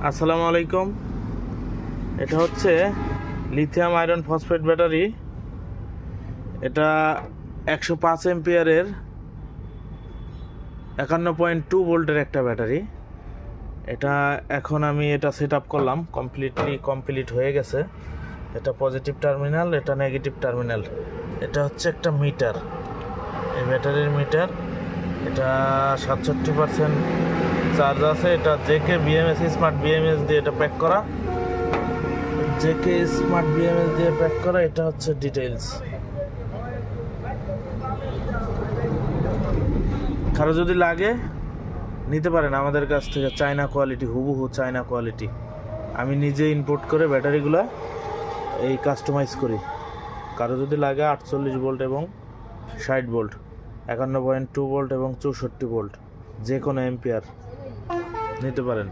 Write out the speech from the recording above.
আসসালামু আলাইকুম। এটা হচ্ছে লিথিয়াম আয়রন ফসফেট ব্যাটারি। এটা 105 এম্পিয়ারের 51.2 ভোল্টের একটা ব্যাটারি। এটা এখন আমি এটা সেট আপ করলাম, কমপ্লিট হয়ে গেছে। এটা পজিটিভ টার্মিনাল, এটা নেগেটিভ টার্মিনাল। এটা হচ্ছে একটা মিটার, এই ব্যাটারির মিটার। এটা 67% চার্জ আছে। এটা জেকে বিএমএস স্মার্ট বিএমএস দিয়ে এটা প্যাক করা, এটা হচ্ছে ডিটেইলস। কারো যদি লাগে নিতে পারেন আমাদের কাছ থেকে, চায়না কোয়ালিটি, হুবহু চায়না কোয়ালিটি। আমি নিজে ইম্পোর্ট করে ব্যাটারিগুলো এই কাস্টমাইজ করি। কারো যদি লাগে 48 ভোল্ট এবং 60 ভোল্ট, 51.2 ভোল্ট এবং 64 ভোল্ট, যে কোনো এম্পিয়ার নিতে পারেন।